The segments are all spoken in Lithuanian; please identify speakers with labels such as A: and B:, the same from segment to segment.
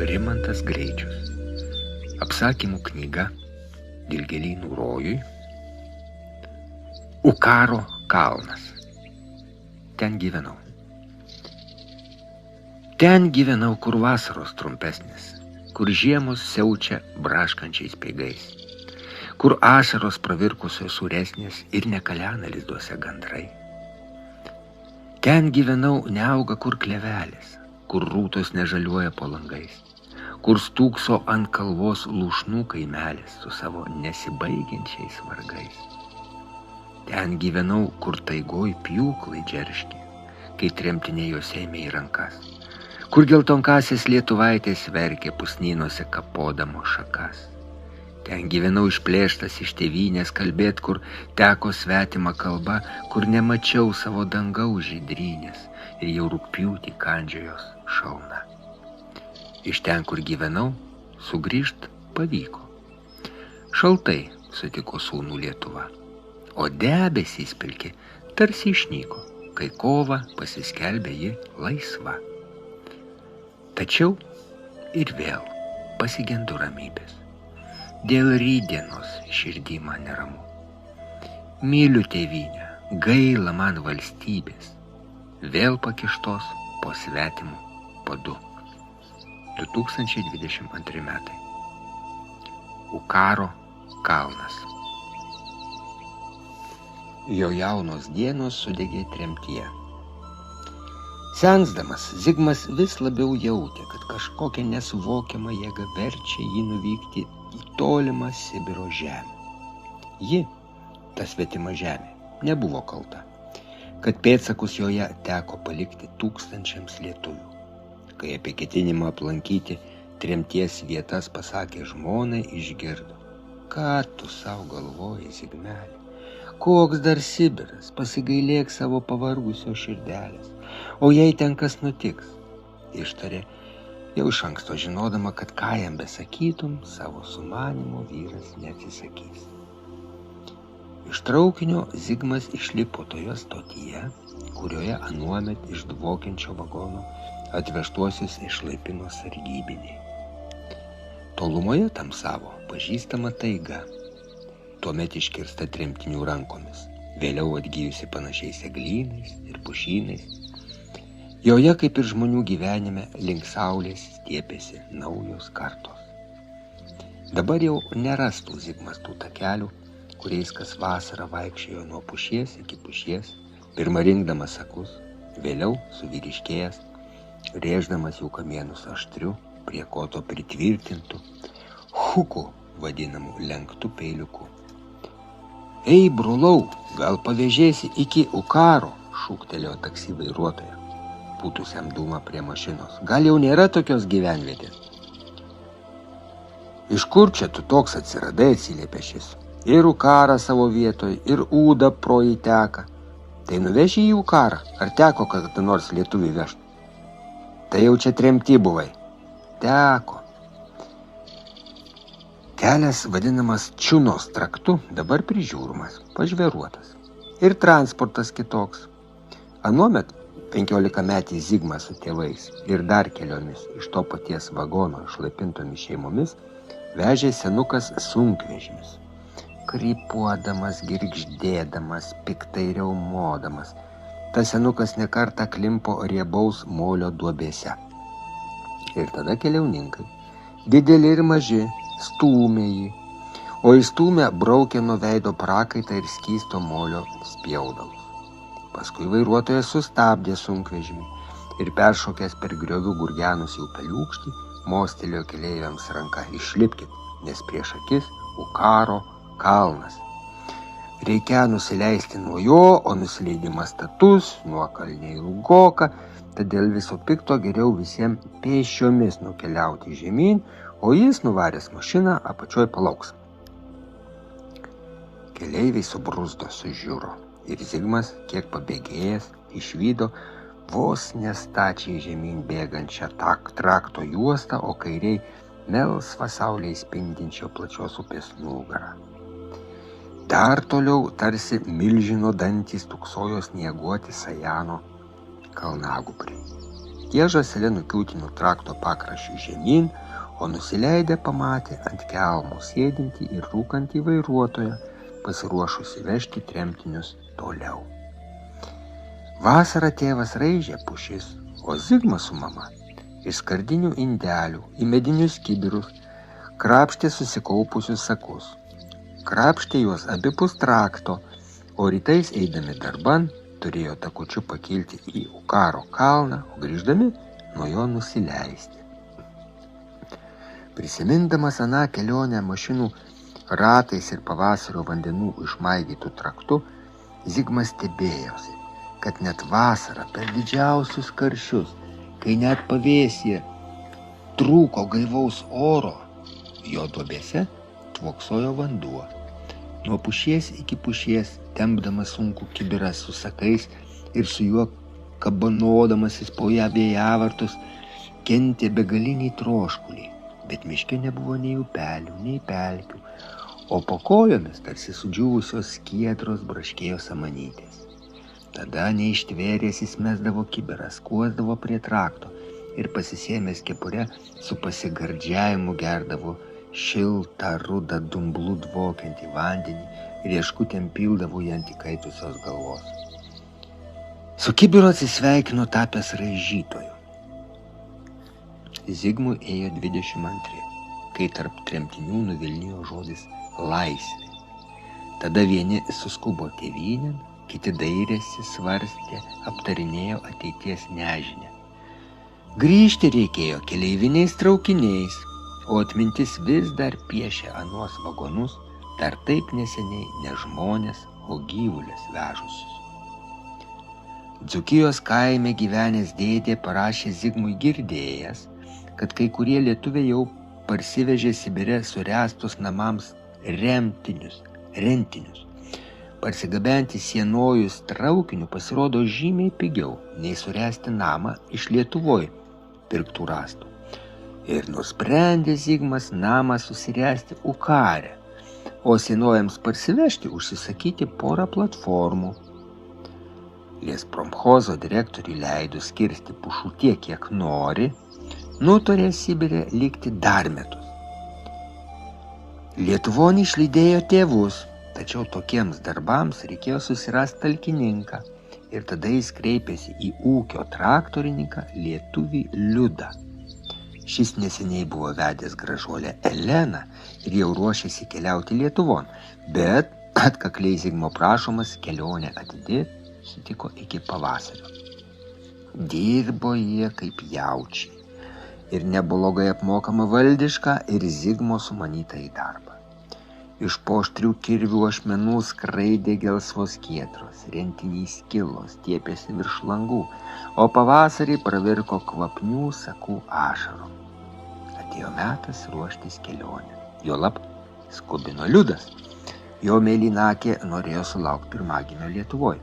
A: Rimantas Greičius. Apsakymų knyga Dilgėlynų rojui. Ukaro kalnas. Ten gyvenau. Ten gyvenau, kur vasaros trumpesnis, kur žiemos siaučia braškančiais peigais, kur ašaros pravirkusios suresnės ir nekalena lizduose gandrai. Ten gyvenau, neauga kur klevelės, kur rūtos nežaliuoja po langais, kur stūkso ant kalvos lūšnų kaimelis su savo nesibaigiančiais vargais. Ten gyvenau, kur taigoj pjūklai džerškė, kai tremtiniai jos ėmė į rankas, kur geltonkasis lietuvaitės verkė pusnynose kapodamo šakas. Ten gyvenau išplėštas iš tėvynės kalbėt, kur teko svetima kalba, kur nemačiau savo dangaus žydrynės ir jau rugpjūtį kandžiojos šalna. Iš ten, kur gyvenau, sugrįžt pavyko. Šaltai sutiko sūnų Lietuva, o debesys pilki tarsi išnyko, kai kovą pasiskelbė ji laisva. Tačiau ir vėl pasigendu ramybės. Dėl rytdienos širdį man neramu. Myliu tėvynę, gaila man valstybės, vėl pakištos po svetimų padu. 2022 metai. Ukaro kalnas. Jo jaunos dienos sudegė tremtyje. Sensdamas, Zigmas vis labiau jautė, kad kažkokia nesuvokiama jėga verčia jį nuvykti į tolimą Sibiro žemę. Ji, ta svetima žemė, nebuvo kalta, kad pėdsakus joje teko palikti tūkstančiams lietuvių. Kai apie ketinimą aplankyti tremties vietas pasakė žmonai, išgirdo. Ką tu savo galvoji, Zigmelė? Koks dar Sibiras, pasigailėk savo pavargusio širdelės, o jei ten kas nutiks, ištarė, jau iš anksto žinodama, kad ką jam besakytum, savo sumanimo vyras neatsisakys. Iš traukinio Zigmas išlipo toje stotyje, kurioje anuomet iš dvokiančio vagono atvežtuosius išlaipino sargybiniai. Tolumoje tamsavo pažįstama taiga, tuomet iškirsta tremtinių rankomis, vėliau atgyjusi panašiais eglynais ir pušynais. Joje, kaip ir žmonių gyvenime, link saulės stiepėsi naujos kartos. Dabar jau nerastų Zigmas tų takelių, kuriais kas vasarą vaikščiojo nuo pušies iki pušies, pirma rinkdamas sakus, vėliau suvyriškėjęs, rėždamas jų kamienus aštriu, prie koto pritvirtintų, huku vadinamų lenktų peiliukų. Ei, brolau, gal pavėžėsi iki Ukaro, šūktelėjo taksi vairuotoja, pūtusiam dūmą prie mašinos. Gal jau nėra tokios gyvenvietės? Iš kur čia tu toks atsiradai, atsiliepė šis. Ir Ukarą savo vietoj, ir Ūda pro jį teka. Tai nuveši į Ukarą, ar teko kada nors lietuvį vežti? Tai jau čia tremty buvai. Teko. Kelias, vadinamas Čiunos traktu, dabar prižiūrimas, pažveruotas. Ir transportas kitoks. Anuomet 15-metį Zigmas su tėvais ir dar keliomis iš to paties vagono išlaipintomis šeimomis vežė senukas sunkvežimis. Krypuodamas, girgždėdamas, piktai riaumodamas, tas senukas nekartą klimpo riebaus molio duobėse. Ir tada keliauninkai, dideli ir maži, stūmė jį, o įstūmę braukė nuo veido prakaitą ir skysto molio spjaudalus. Paskui vairuotojas sustabdė sunkvežimį ir peršokęs per griovių gurgenus jau peliūkštį, mostelėjo keleiviams ranką, išlipkit, nes prieš akis Ukaro kalnas. Reikia nusileisti nuo jo, o nusileidimas status, nuo kalniai ilgoka, todėl viso pikto geriau visiems pėsčiomis nukeliauti žemyn, o jis nuvaręs mašiną apačioj palauks. Keleiviai subruzdo, sužiuro ir Zigmas, kiek pabėgėjęs, išvydo vos nestačiai žemyn bėgančią trakto juostą, o kairiai melsvą saulėj spindinčio plačios upės nugarą. Dar toliau tarsi milžino dantys tuksojo snieguoti Sajano kalnagubriai. Tie žąselė nukiūtino trakto pakraščių žemyn, o nusileidę pamatė ant kelmo sėdintį ir rūkantį vairuotoją, pasiruošusi vežti tremtinius toliau. Vasarą tėvas raižė pušis, o Zigmas su mama iš skardinių indelių į medinius kibirus krapštė susikaupusius sakus. Krapštė juos abipus trakto, o rytais eidami darban turėjo takučiu pakilti į Ukaro kalną, o grįždami nuo jo nusileisti. Prisimindamas aną kelionę mašinų ratais ir pavasario vandenų išmaigytų traktu, Zigmas stebėjosi, kad net vasarą per didžiausius karščius, kai net pavėsyje trūko gaivaus oro, jo duobėse tvoksojo vanduo. Nuo pušies iki pušies, tempdamas sunkų kibirą su sakais ir su juo kabanodamasis po ją vėjavartus, kentė begalinį troškulį, bet miške nebuvo nei upelių, nei pelkių, o po kojomis tarsi sudžiūvusios skiedros braškėjo samanytės. Tada neištvėręs jis mesdavo kibirą, skuosdavo prie trakto ir pasisėmęs kepurę su pasigardžiavimu gerdavo šiltą rudą dumblų dvokiantį vandenį ir rieškutėm pildavo jį ant įkaitusios galvos. Su kibiru atsisveikino tapęs raižytoju. Zigmui ėjo 22, kai tarp tremtinių nuvilnijo žodis laisvė. Tada vieni suskubo tėvynėn, kiti dairėsi, svarstė, aptarinėjo ateities nežinę. Grįžti reikėjo keleiviniais traukiniais, o atmintis vis dar piešė anuos vagonus, dar taip neseniai ne žmonės, o gyvulės vežusius. Dzūkijos kaime gyvenęs dėdė parašė Zigmui girdėjęs, kad kai kurie lietuviai jau parsivežė Sibire suręstus namams rentinius. Parsigabenti sienojus traukiniu pasirodo žymiai pigiau, nei suręsti namą iš Lietuvoj pirktų rąstų. Ir nusprendė Zigmas namą susiręsti Ukare, o sienojams parsivežti užsisakyti porą platformų. Liespromchozo direktoriui leidus kirsti pušų tiek, kiek nori, nutarė Sibire likti dar metus. Lietuvon išlydėjo tėvus, tačiau tokiems darbams reikėjo susirasti talkininką ir tada jis kreipėsi į ūkio traktorininką lietuvį Liudą. Šis neseniai buvo vedęs gražuolę Eleną ir jau ruošėsi keliauti Lietuvon, bet atkakliai Zigmo prašomas kelionę atidėti sutiko iki pavasario. Dirbo jie kaip jaučiai ir neblogai apmokama valdišką ir Zigmo sumanytą į darbą. Iš po aštrių kirvių ašmenų skraidė gelsvos kietros, rentinys skilo, stiepėsi virš langų, o pavasarį pravirko kvapnių sakų ašarų. Atėjo metas ruoštis kelionę. Juolab skubino Liudas. Jo mėlynakė norėjo sulaukti pirmagimio Lietuvoj.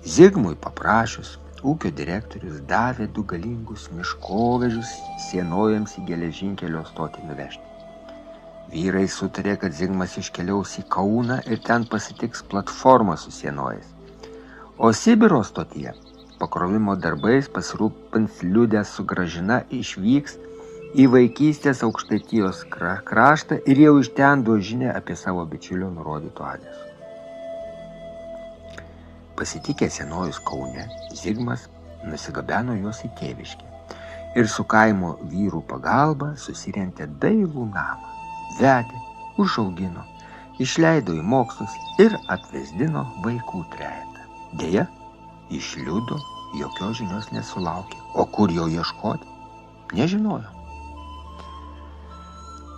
A: Zigmui paprašius, ūkio direktorius davė 2 galingus miškovežius sienojams į geležinkelio stotį nuvežti. Vyrai sutarė, kad Zigmas iškeliaus į Kauną ir ten pasitiks platformą su sienojais. O Sibiro stotyje pakrovimo darbais pasirūpins Liudė su Gražina išvyks į vaikystės Aukštaitijos kraštą ir jau iš ten duos žinią apie savo bičiulio nurodytų adresų. Pasitikę sienojus Kaune, Zigmas nusigabeno juos į tėviškę ir su kaimo vyrų pagalba susirentė dailų namą. Vedė, užaugino, išleido į mokslus ir atvesdino vaikų trejetą. Deja, iš Liudo jokios žinios nesulaukė, o kur jo ieškoti, nežinojo.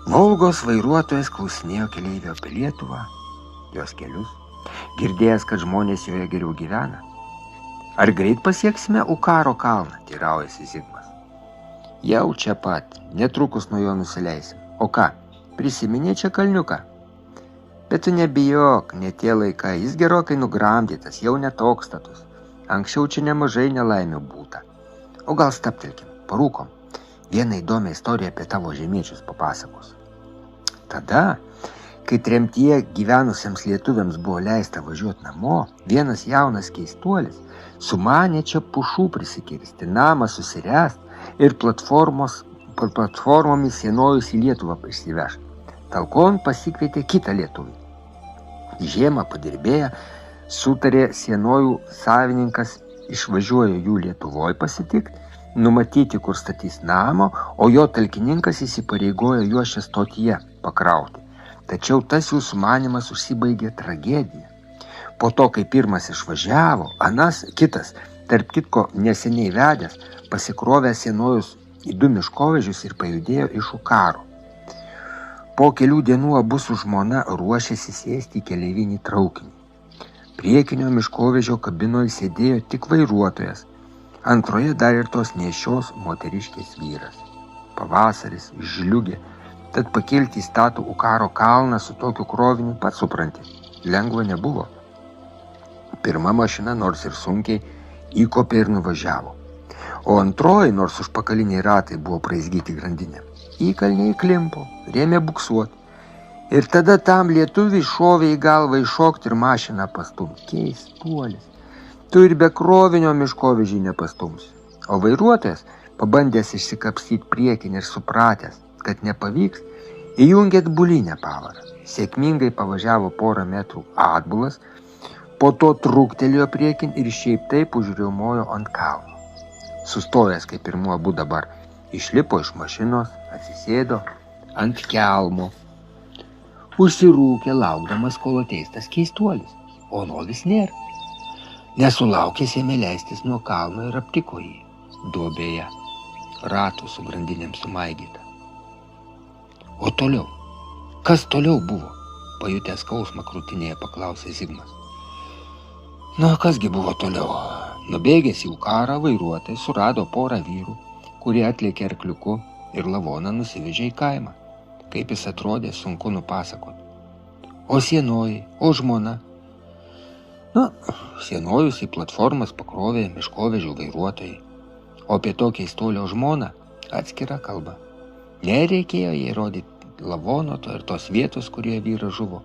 A: Volgos vairuotojas klausinėjo keleivio apie Lietuvą, jos kelius, girdėjęs, kad žmonės joje geriau gyvena. Ar greit pasieksime Ukaro kalną, teiraujasi Zigmas. Jau čia pat, netrukus nuo jo nusileisim. O ką? Prisiminė čia kalniuką. Bet tu nebijok, ne tie laikai, jis gerokai nugramdytas, jau netoks status. Anksčiau čia nemažai nelaimių būta. O gal staptelkim, parūkom, vieną įdomią istoriją apie tavo žemiečius papasakos. Tada Kai tremtyje gyvenusiems lietuviams buvo leista važiuoti namo, vienas jaunas keistuolis sumanė čia pušų prisikirsti, namą susiręst ir platformomis sienojus į Lietuvą išsivežti. Talkon pasikvietė kitą lietuvį. Žiemą padirbėję sutarė sienojų savininkas išvažiuoja jų Lietuvoj pasitikti, numatyti, kur statys namo, o jo talkininkas įsipareigojo juos čia stotyje pakrauti. Tačiau tas jų sumanymas užsibaigė tragedija. Po to, kai pirmas išvažiavo, anas kitas, tarp kitko neseniai vedęs, pasikrovė sienojus į 2 miškovežius ir pajudėjo iš Ukaro. Po kelių dienų abu su žmona ruošėsi sėsti į keleivinį traukinį. Priekinio miškovežio kabinoje sėdėjo tik vairuotojas, antroje dar ir tos nešios moteriškės vyras. Pavasaris žliugė, tad pakelti į statų Ukaro kalną su tokiu kroviniu, pats supranti, lengva nebuvo. Pirma mašina nors ir sunkiai įkopė ir nuvažiavo, o antroji, nors užpakaliniai ratai buvo praizgyti grandinę, įkalnė įklimpo, rėmė buksuoti. Ir tada tam lietuviui šovė į galvą iššokti ir mašiną pastumti. Keistuolis. Tu ir be krovinio miškovežį nepastumsi. O vairuotojas, pabandęs išsikapstyti priekinį ir supratęs, kad nepavyks, įjungė atbulinę pavarą. Sėkmingai pavažiavo porą metrų atbulas, po to trūktelėjo priekin ir šiaip taip užriaumojo ant kalno. Sustojęs, kaip pirmuo abu dabar, išlipo iš mašinos, atsisėdo ant kelmo. Užsirūkė laukdamas, kol ateis tas keistuolis, o vis nėra. Nesulaukęs ėmė leistis nuo kalno ir aptiko jį, duobėje, ratų su grandinėm sumaigyta. O toliau? Kas toliau buvo? Pajutęs skausmą krūtinėje paklausė Zigmas. Na, kasgi buvo toliau? Nubėgęs į Ukarą vairuotojas surado porą vyrų, kurie atlėkė arkliuku ir lavoną nusivežė į kaimą. Kaip jis atrodė, sunku nupasakoti. O sienojai, o žmona? Sienojus į platformas pakrovė miškovežių vairuotojai, o apie to keistuolio žmoną atskira kalba. Nereikėjo jai rodyti lavono ir tos vietos, kurioje vyras žuvo.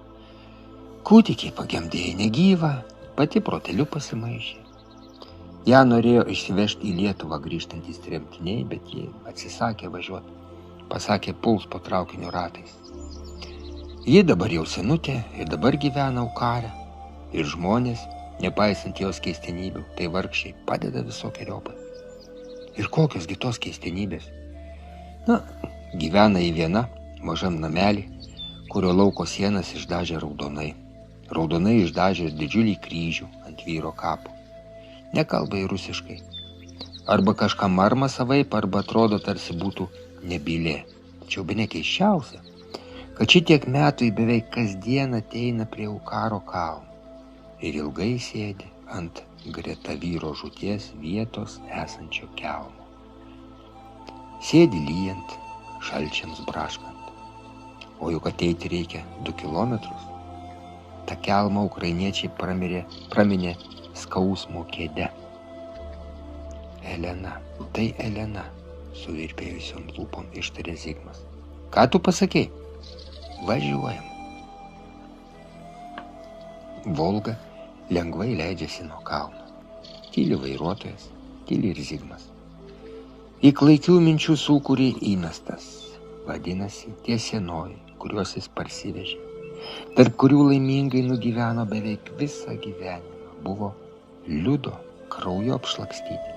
A: Kūdikiai pagimdė negyvą, pati proteliu pasimaišė. Ją norėjo išsivežti į Lietuvą grįžtantys tremtiniai, bet jie atsisakė važiuoti. Pasakė, puls po traukinio ratais. Ji dabar jau senutė ir dabar gyvena Ukare. Ir žmonės, nepaisant jos keistenybių, tai vargšiai padeda visokiojopai. Ir kokios gi tos keistenybės? Gyvena į viena mažam namelį, kurio lauko sienas išdažė raudonai. Raudonai išdažė didžiulį kryžių ant vyro kapo. Nekalba į rusiškai. Arba kažką marma savaip, arba atrodo tarsi būtų nebylė. Tačiau bene keisčiausia, kad šitiek metų į beveik kasdien ateina prie Ukaro kalno ir ilgai sėdi ant greta vyro žūties vietos esančio kelmo. Sėdi lyjant, šalčiams braškant. O juk ateiti reikia 2 kilometrus. Ta kelmą ukrainiečiai praminė skausmo kėde. Elena, tai Elena, suvirpėjusiom lūpom ištarė Zigmas. Ką tu pasakei? Važiuojam. Volga lengvai leidžiasi nuo kalno. Tyli vairuotojas, tyli ir Zigmas. Į klaikių minčių sūkurį įmestas, vadinasi, tie senojai, kuriuos jis parsivežė, tarp kurių laimingai nugyveno beveik visą gyvenimą, buvo liudo krauju apšlakstyti.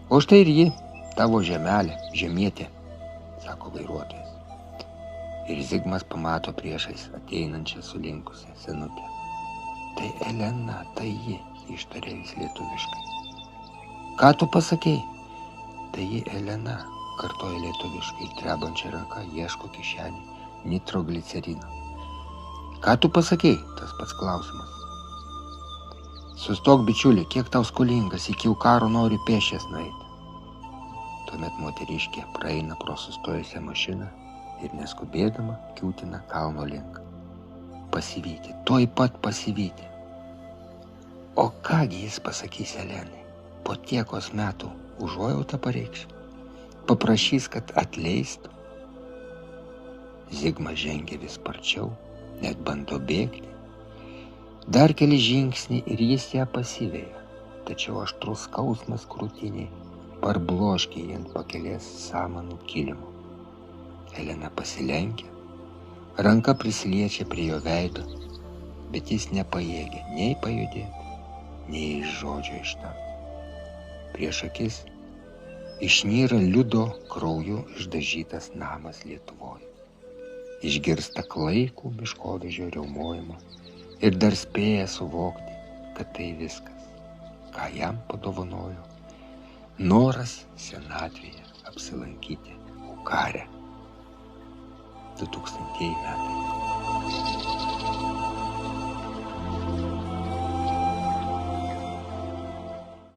A: O štai ir ji, tavo žemelė, žemietė, sako vairuotojas. Ir Zigmas pamato priešais ateinančią sulinkusią senutę. Tai Elena, tai ji, ištarė jis lietuviškai. Ką tu pasakei? Tai ji Elena, kartoja lietuviškai, trebančia ranka ieško kišenį nitroglicerino. Ką tu pasakei? Tas pats klausimas. Sustok, bičiuli, kiek tau skolingas, iki Ukaro nori pėsčias nueiti. Tuomet moteriškė praeina pro sustojusią mašiną ir neskubėdama kiūtina kalno link. Pasivyti, tuoj pat pasivyti. O kągi jis pasakys Elenai? Po tiekos metų užuojautą pareikš? Paprašys, kad atleistų? Zigmas žengia vis sparčiau, net bando bėgti. Dar keli žingsniai ir jis ją pasiveja, tačiau aštrus skausmas krūtiniai parbloškia jį ant pakelės samanų kilimo. Elena pasilenkia, ranka prisiliečia prie jo veido, bet jis nepajėgia nei pajudėti, nei iš žodžio ištarti. Prieš akis išnyra Liudo krauju išdažytas namas Lietuvoje. Išgirsta klaikų miškovežio riaumojimą ir dar spėja suvokti, kad tai viskas, ką jam padovanojo noras senatvėje apsilankyti Ukare. 2000 metai.